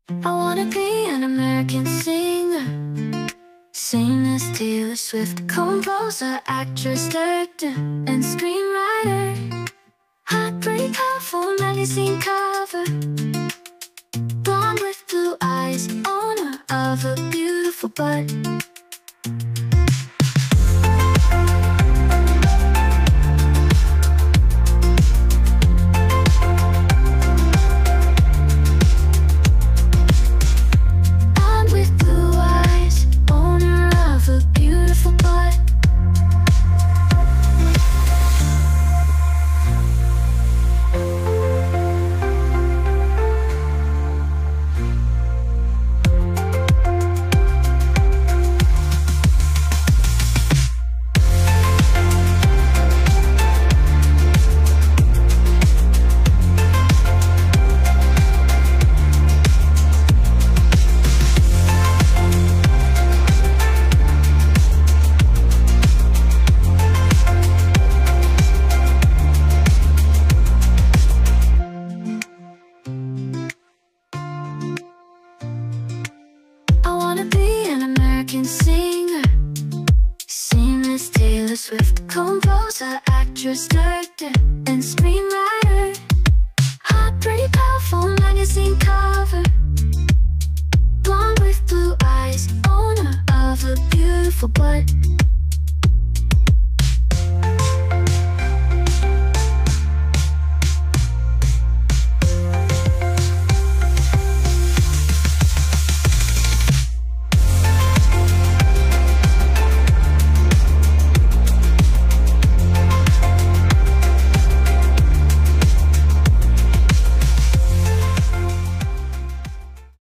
I wanna be an American singer, sing as Taylor Swift, composer, actress, director, and screenwriter. Heartbreak, powerful magazine cover, blonde with blue eyes, owner of a beautiful butt. Singer, sing as Taylor Swift, composer, actress, director, and screenwriter. Heartbreak, powerful magazine